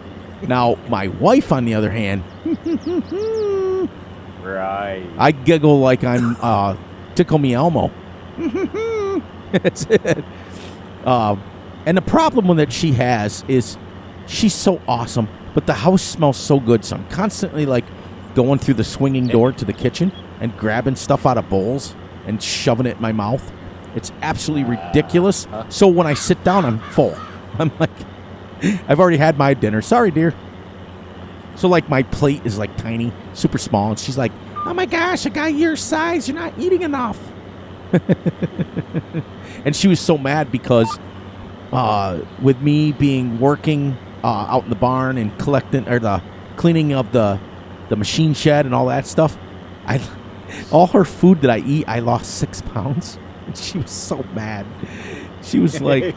Now, my wife, on the other hand, Right. I giggle like I'm Tickle Me Elmo. That's it. And the problem with that she has is she's so awesome, but the house smells so good. So I'm constantly like going through the swinging door to the kitchen and grabbing stuff out of bowls and shoving it in my mouth. It's absolutely ridiculous. So when I sit down, I'm full. I'm like, I've already had my dinner. Sorry, dear. So like my plate is like tiny, super small, and she's like, "Oh my gosh, a guy your size, you're not eating enough." And she was so mad because with me working out in the barn and collecting or the cleaning of the machine shed and all that stuff, all her food that I eat, I lost 6 pounds. And she was so mad. She was like,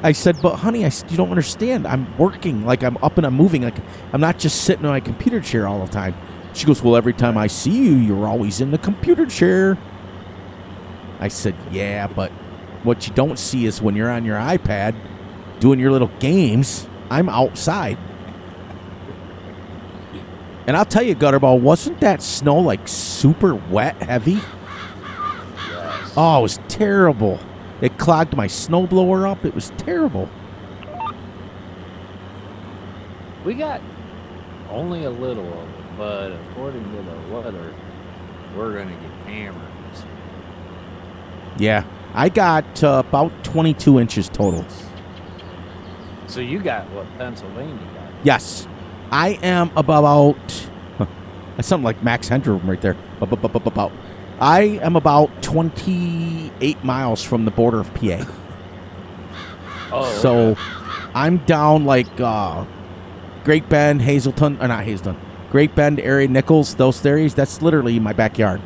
I said, "But honey," I said, "you don't understand. I'm working, like I'm up and I'm moving. Like I'm not just sitting in my computer chair all the time." She goes, "Well, every time I see you, you're always in the computer chair." I said, "Yeah, but what you don't see is when you're on your iPad doing your little games, I'm outside." And I'll tell you, Gutterball, wasn't that snow like super wet, heavy? Yes. Oh, it was terrible. It clogged my snowblower up. It was terrible. We got only a little of it, but according to the weather, we're going to get hammered. Yeah, I got about 22 inches total. So you got what Pennsylvania got? Yes, I am about... That's something like Max Headroom right there. About. I am about 28 miles from the border of PA. Oh, so okay. I'm down like Great Bend, Hazelton, or not Hazelton, Great Bend area, Nichols, those areas. That's literally my backyard.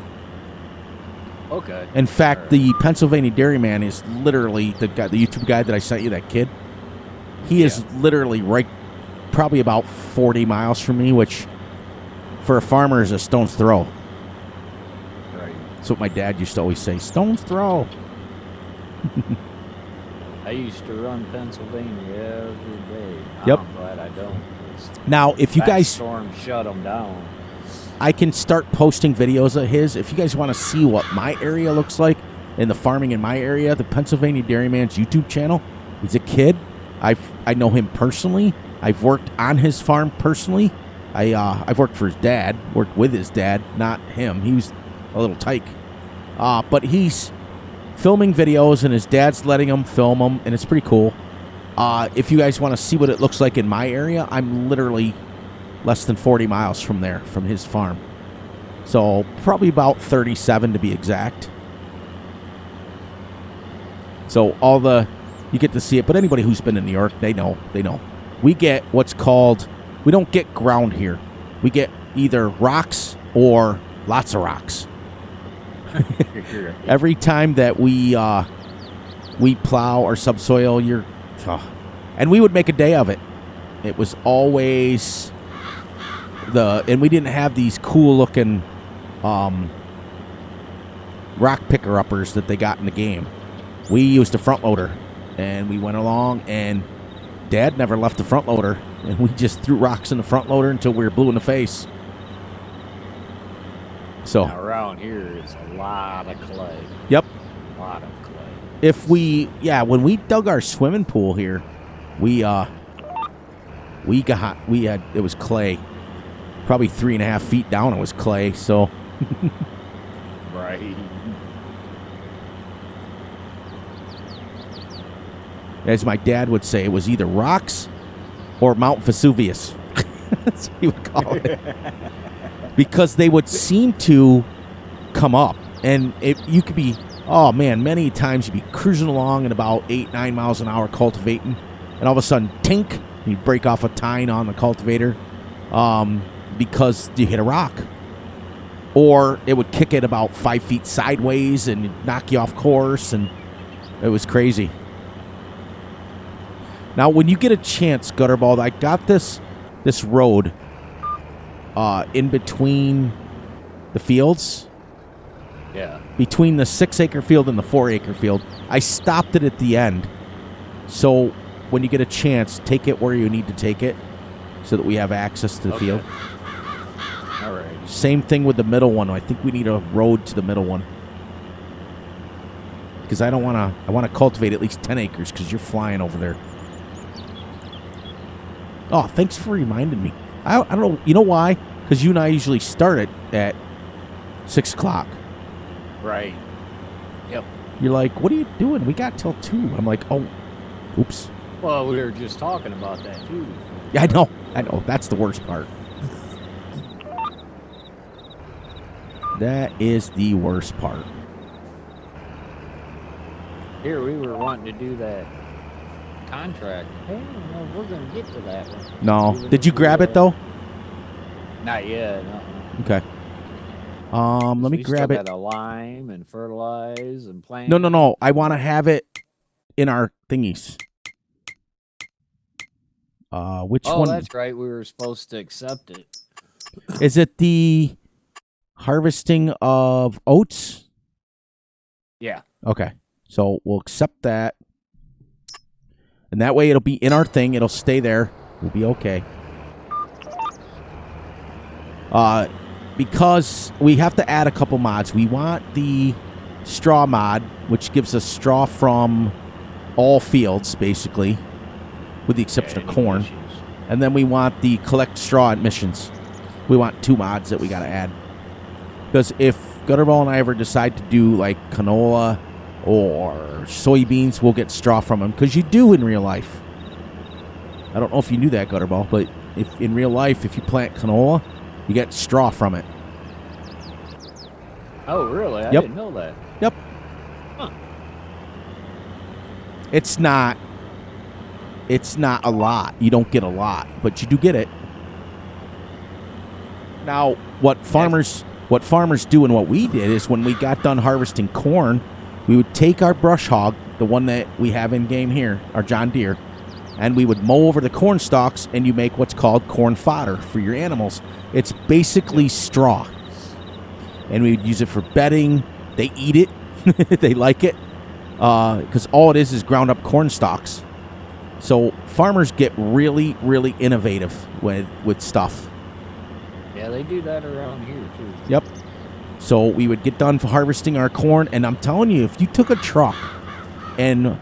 Okay. In fact, the Pennsylvania Dairyman is literally the guy, the YouTube guy that I sent you, that kid. He is literally right, probably about 40 miles from me, which for a farmer is a stone's throw. Right. That's what my dad used to always say, stone's throw. I used to run Pennsylvania every day. Yep. I'm glad I don't. Now, if you guys... storm shut them down. I can start posting videos of his. If you guys want to see what my area looks like and the farming in my area, the Pennsylvania Dairyman's YouTube channel, he's a kid. I know him personally. I've worked on his farm personally. I've worked for his dad, worked with his dad, not him. He was a little tyke. But he's filming videos, and his dad's letting him film them, and it's pretty cool. If you guys want to see what it looks like in my area, I'm literally less than 40 miles from there, from his farm. So probably about 37 to be exact. So you get to see it, but anybody who's been in New York, they know. We get what's called, we don't get ground here. We get either rocks or lots of rocks. Every time that we plow or subsoil, and we would make a day of it. It was always and we didn't have these cool looking rock picker uppers that they got in the game. We used a front loader, and we went along, and Dad never left the front loader, and we just threw rocks in the front loader until we were blue in the face. So now around here, it's a lot of clay. Yep. A lot of clay. When we dug our swimming pool here, it was clay. Probably 3.5 feet down, it was clay. So, right. As my dad would say, it was either rocks or Mount Vesuvius. That's what he would call it. Because they would seem to come up, and you could be, many times you'd be cruising along at about 8-9 miles an hour cultivating, and all of a sudden, tink, you'd break off a tine on the cultivator. Because you hit a rock. Or it would kick it about 5 feet sideways and knock you off course, and it was crazy. Now, when you get a chance, Gutterball, I got this road in between the fields. Yeah. Between the 6-acre field and the 4-acre field. I stopped it at the end. So when you get a chance, take it where you need to take it. so that we have access to the field. All right. Same thing with the middle one. I think we need a road to the middle one. Because I want to cultivate at least 10 acres because you're flying over there. Oh, thanks for reminding me. I don't know. You know why? Because you and I usually start at 6 o'clock. Right. Yep. You're like, what are you doing? We got till 2. I'm like, oh, oops. Well, we were just talking about that, too. Yeah, I know. That's the worst part. That is the worst part. Here, we were wanting to do that contract. Hey, no, we're going to get to that one. No. Did you grab it, though? Not yet. Okay. Let me grab it. We still got to lime and fertilize and plant. No. I want to have it in our thingies. Which one? Oh, that's right. We were supposed to accept it. Is it the harvesting of oats? Yeah. Okay. So we'll accept that. And that way it'll be in our thing. It'll stay there. We'll be okay. Because we have to add a couple mods. We want the straw mod, which gives us straw from all fields, basically, with the exception of corn. And then we want the collect straw at missions. We want 2 mods that we got to add. Because if Gutterball and I ever decide to do, like, canola or soybeans, we'll get straw from them. Because you do in real life. I don't know if you knew that, Gutterball, but if in real life, if you plant canola, you get straw from it. Oh, really? I didn't know that. Yep. Huh. It's not a lot. You don't get a lot, but you do get it. Now, what farmers do and what we did is when we got done harvesting corn, we would take our brush hog, the one that we have in game here, our John Deere, and we would mow over the corn stalks, and you make what's called corn fodder for your animals. It's basically straw. And we would use it for bedding. They eat it. They like it. Because all it is ground up corn stalks. So farmers get really, really innovative with stuff. Yeah, they do that around here, too. Yep. So we would get done for harvesting our corn, and I'm telling you, if you took a truck and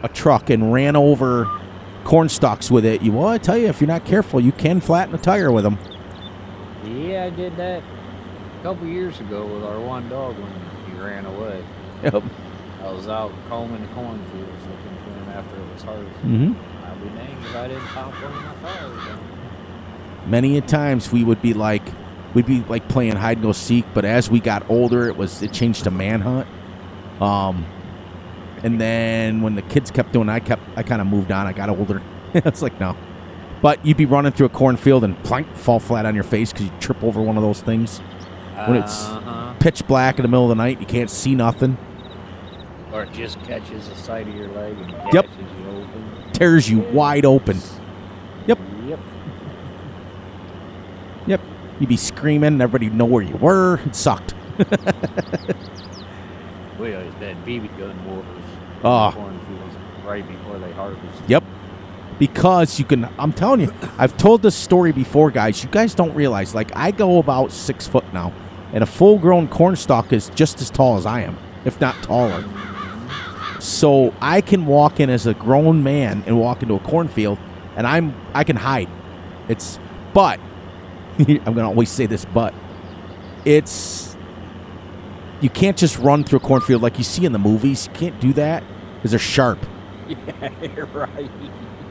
ran over corn stalks with it, I tell you, if you're not careful, you can flatten a tire with them. Yeah, I did that a couple years ago with our one dog when he ran away. Yep. I was out combing the cornfields looking for him after it was harvested. Mm-hmm. I'd be danged if I didn't pop one of my tires down. Many a times we'd be like playing hide and go seek, but as we got older, it changed to manhunt. And then when the kids kept doing it, I kind of moved on. I got older. It's like, no. But you'd be running through a cornfield and plank, fall flat on your face because you trip over one of those things. When it's pitch black in the middle of the night, you can't see nothing. Or it just catches the side of your leg and catches you open. Tears you wide open. Yep. You'd be screaming, and everybody'd know where you were. It sucked. We always had BB gun wars. Cornfields right before they harvest. Yep. Because I'm telling you, I've told this story before, guys. You guys don't realize, like, I go about 6 foot now, and a full-grown corn stalk is just as tall as I am, if not taller. So I can walk in as a grown man and walk into a cornfield, and I can hide. But I'm going to always say this, but you can't just run through a cornfield like you see in the movies. You can't do that because they're sharp. Yeah, you're right.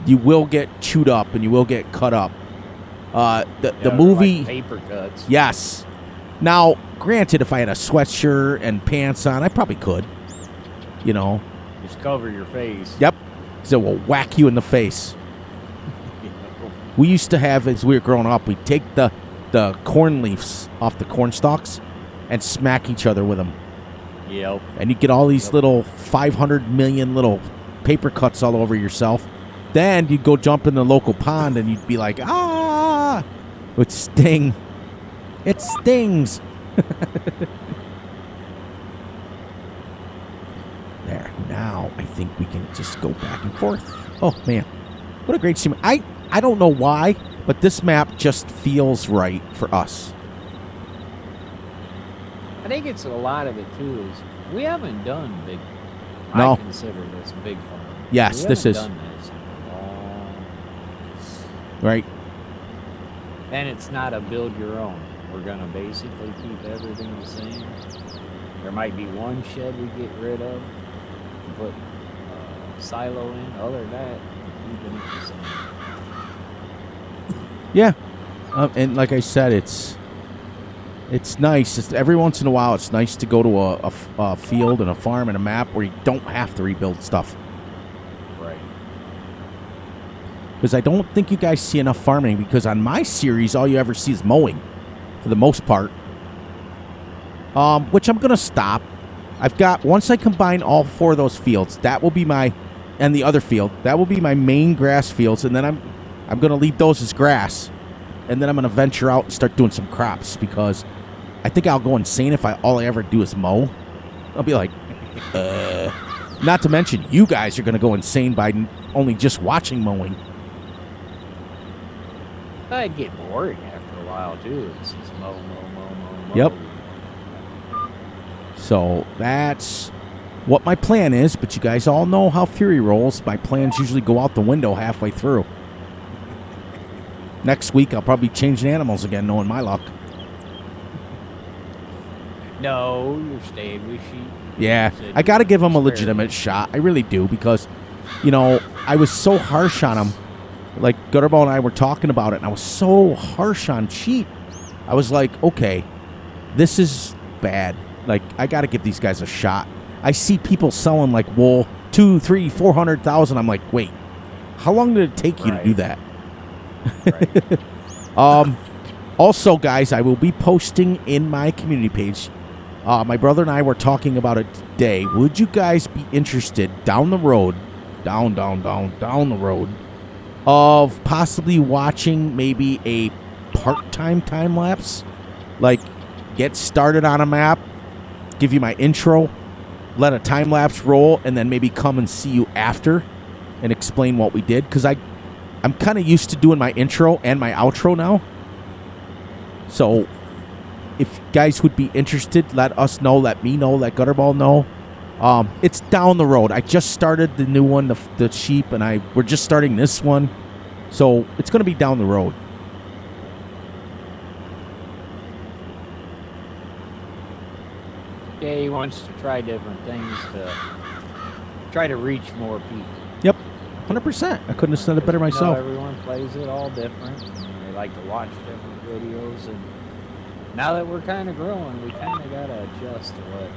You will get chewed up and you will get cut up. The movie, like paper cuts. Yes. Now, granted, if I had a sweatshirt and pants on, I probably could. Just cover your face. Yep. So it will whack you in the face. We used to have, as we were growing up, we'd take the corn leaves off the corn stalks and smack each other with them. Yep. And you get all these little 500 million little paper cuts all over yourself. Then you'd go jump in the local pond and you'd be like, ah! It would sting. It stings. There. Now I think we can just go back and forth. Oh, man. What a great stream. I don't know why, but this map just feels right for us. I think it's a lot of it too. Is we haven't done big. No. I consider this big farm. Yes, this is done this in a long. Right. And it's not a build your own. We're gonna basically keep everything the same. There might be one shed we get rid of, and put silo in. Other than that, keeping it the same. Yeah, and like I said, it's nice. Every once in a while, it's nice to go to a field and a farm and a map where you don't have to rebuild stuff. Right. Because I don't think you guys see enough farming, because on my series, all you ever see is mowing, for the most part. Which I'm going to stop. Once I combine all 4 of those fields, that will be and the other field, that will be my main grass fields, and then I'm going to leave those as grass, and then I'm going to venture out and start doing some crops, because I think I'll go insane if all I ever do is mow. I'll be like, Not to mention, you guys are going to go insane by only just watching mowing. I'd get boring after a while, too. It's just mow. Yep. So that's what my plan is, but you guys all know how Fury rolls. My plans usually go out the window halfway through. Next week, I'll probably change the animals again, knowing my luck. No, you're staying with sheep. Yeah, I got to give them a legitimate shot. I really do, because, I was so harsh on them. Like, Gutterball and I were talking about it, and I was so harsh on sheep. I was like, okay, this is bad. Like, I got to give these guys a shot. I see people selling, like, wool, 200,000, 300,000, 400,000. I'm like, wait, how long did it take you to do that? Right. Also, guys, I will be posting in my community page. My brother and I were talking about it today. Would you guys be interested down the road, down the road, of possibly watching maybe a part-time time-lapse? Like, get started on a map, give you my intro, let a time-lapse roll, and then maybe come and see you after and explain what we did. Because I'm kind of used to doing my intro and my outro now. So if you guys would be interested, let us know, let me know, let Gutterball know. It's down the road. I just started the new one, the sheep, and we're just starting this one. So it's going to be down the road. Yeah, he wants to try different things to try to reach more people. Yep, 100%. I couldn't have said it better myself. Everyone plays it all different. And they like to watch different videos, and now that we're kind of growing, we kind of got to adjust to what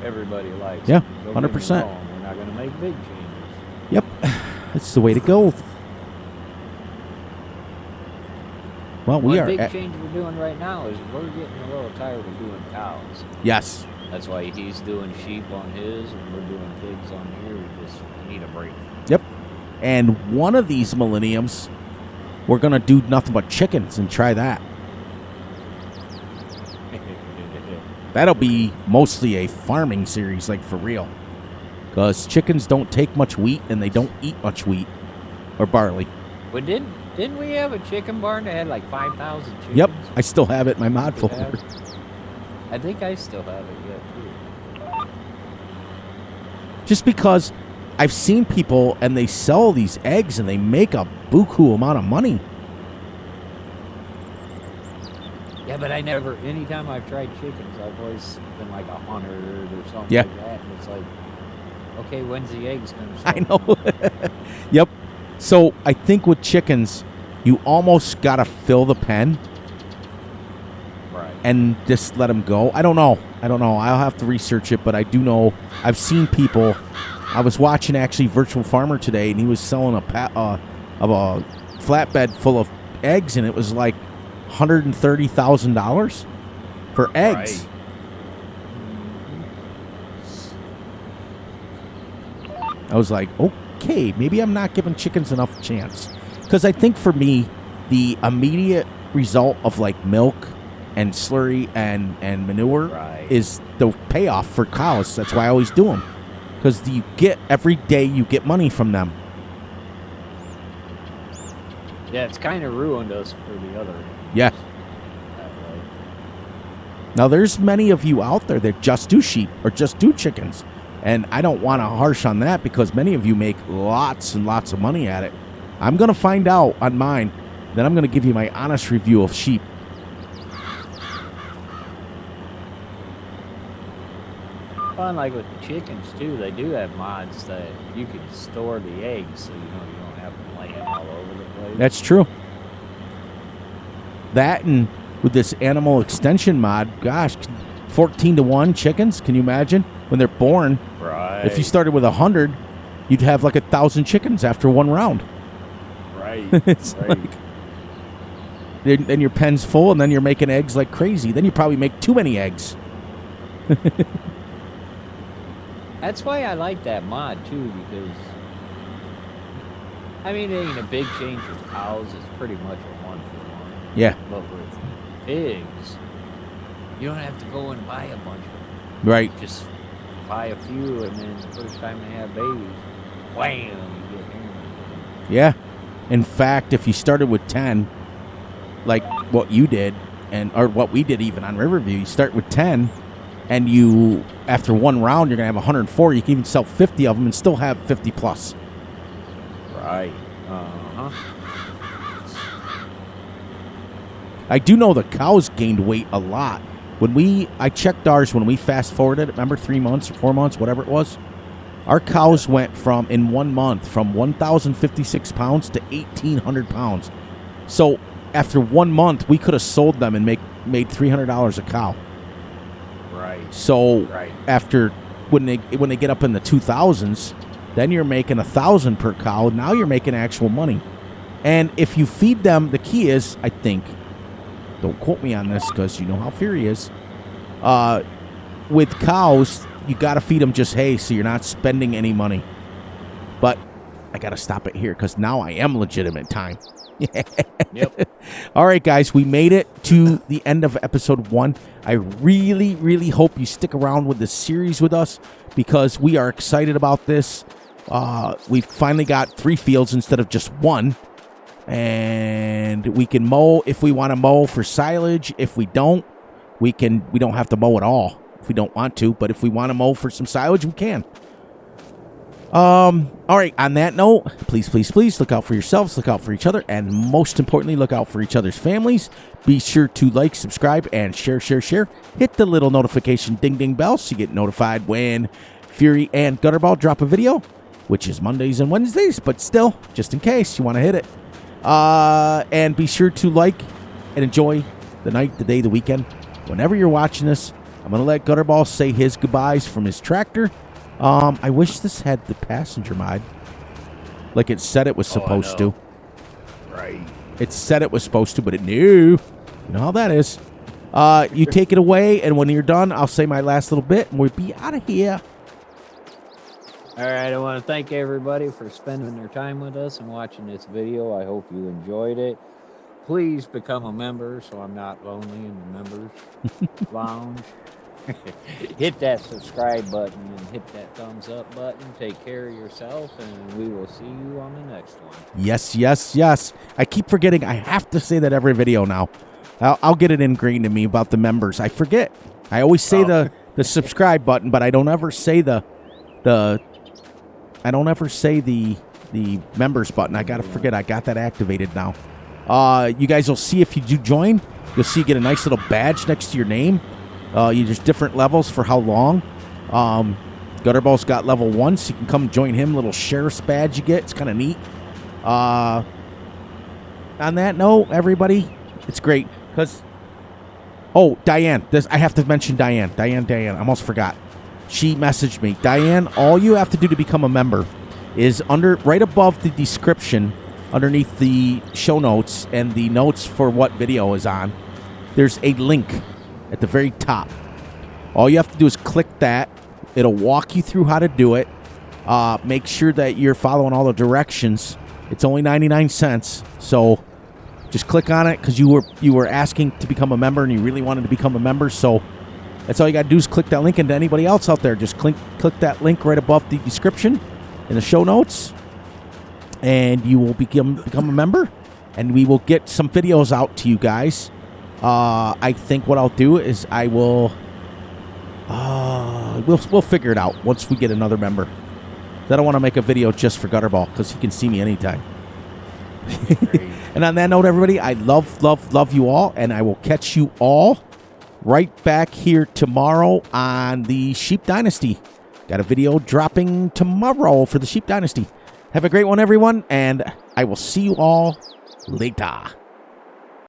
everybody likes. Yeah, Don't 100%. get me wrong, we're not going to make big changes. Yep, that's the way to go. Well, we One are big change we're doing right now is we're getting a little tired of doing cows. Yes. That's why he's doing sheep on his, and we're doing pigs on here. We need a break. Yep. And one of these millenniums, we're going to do nothing but chickens and try that. That'll be mostly a farming series, like for real. Because chickens don't take much wheat, and they don't eat much wheat or barley. But didn't we have a chicken barn that had like 5,000 chickens? Yep, I still have it in my mod folder. I think I still have it yet, too. Just because I've seen people, and they sell these eggs, and they make a buku amount of money. Yeah, but anytime I've tried chickens, I've always been like 100 or something Yeah. like that. And it's like, okay, when's the eggs going to start? I know. Yep. So I think with chickens, you almost got to fill the pen. Right. And just let them go. I don't know. I'll have to research it, but I do know. I've seen people. I was watching actually Virtual Farmer today, and he was selling a flatbed full of eggs, and it was like $130,000 for eggs. Right. I was like, okay, maybe I'm not giving chickens enough chance. Because I think for me, the immediate result of like milk and slurry and manure is the payoff for cows. That's why I always do them. Because every day you get money from them. Yeah, it's kind of ruined us for the other. Yeah. That way. Now, there's many of you out there that just do sheep or just do chickens. And I don't want to harsh on that because many of you make lots and lots of money at it. I'm going to find out on mine. Then I'm going to give you my honest review of sheep. Well, like with the chickens, too, they do have mods that you can store the eggs so you don't have them laying all over the place. That's true. That and with this animal extension mod, gosh, 14-to-1 chickens. Can you imagine when they're born? Right. If you started with 100, you'd have like 1,000 chickens after one round. Right. It's right. like then your pen's full, and then you're making eggs like crazy. Then you probably make too many eggs. That's why I like that mod, too, because, I mean, it ain't a big change with cows. It's pretty much a 1-for-1. Yeah. But with pigs, you don't have to go and buy a bunch of them. Right. Just buy a few, and then the first time they have babies, wham, you get him. Yeah. In fact, if you started with 10, like what you did, or what we did even on Riverview, you start with 10, and you, after one round, you're going to have 104. You can even sell 50 of them and still have 50 plus. Right. Uh-huh. I do know the cows gained weight a lot. I checked ours when we fast forwarded, remember 3 months or 4 months, whatever it was? Our cows went in 1 month from 1,056 pounds to 1,800 pounds. So after 1 month, we could have sold them and made $300 a cow. Right. So Right. after when they get up in the 2,000s, then you're making 1,000 per cow. Now you're making actual money. And if you feed them, the key is, I think, don't quote me on this because you know how Fury is. With cows, you got to feed them just hay so you're not spending any money. But I got to stop it here because now I am legitimate time. Yep. All right, guys, we made it to the end of episode 1. I really, really hope you stick around with this series with us because we are excited about this. We've finally got 3 fields instead of just 1. And we can mow if we want to mow for silage. If we don't, we don't have to mow at all if we don't want to. But if we want to mow for some silage, we can. All right, on that note, please, please, please look out for yourselves, look out for each other, and most importantly, look out for each other's families. Be sure to like, subscribe, and share. Hit the little notification ding bell so you get notified when Fury and Gutterball drop a video, which is Mondays and Wednesdays, but still, just in case you want to hit it. And be sure to like and enjoy the night, the day, the weekend. Whenever you're watching this, I'm going to let Gutterball say his goodbyes from his tractor. I wish this had the passenger mod, like it said it was supposed to. Right. It said it was supposed to, but it knew. You know how that is. You take it away, and when you're done, I'll say my last little bit, and we'll be out of here. All right, I want to thank everybody for spending their time with us and watching this video. I hope you enjoyed it. Please become a member so I'm not lonely in the members lounge. Hit that subscribe button and hit that thumbs up button. Take care of yourself, and we will see you on the next one. Yes. I keep forgetting. I have to say that every video now. I'll get it ingrained in me about the members. I forget. I always say the subscribe button, but I don't ever say the members button. I gotta forget. I got that activated now. You guys will see if you do join. You'll see you get a nice little badge next to your name. There's different levels for how long. Gutterball's got level 1, so you can come join him. Little sheriff's badge you get. It's kind of neat. On that note, everybody, it's great because. Oh, Diane. I have to mention Diane. Diane. I almost forgot. She messaged me. Diane, all you have to do to become a member is right above the description, underneath the show notes and the notes for what video is on. There's a link at the very top. All you have to do is click that. It'll walk you through how to do it. Make sure that you're following all the directions. It's only 99 cents. So just click on it because you were asking to become a member and you really wanted to become a member. So that's all you got to do is click that link. And to anybody else out there, just click that link right above the description in the show notes, and you will become a member. and we will get some videos out to you guys. I think what I'll do is I will we'll figure it out once we get another member. I don't want to make a video just for Gutterball because he can see me anytime. And on that note, everybody, I love you all, and I will catch you all right back here tomorrow on the Sheep Dynasty. Got a video dropping tomorrow for the Sheep Dynasty. Have a great one, everyone, and I will see you all later.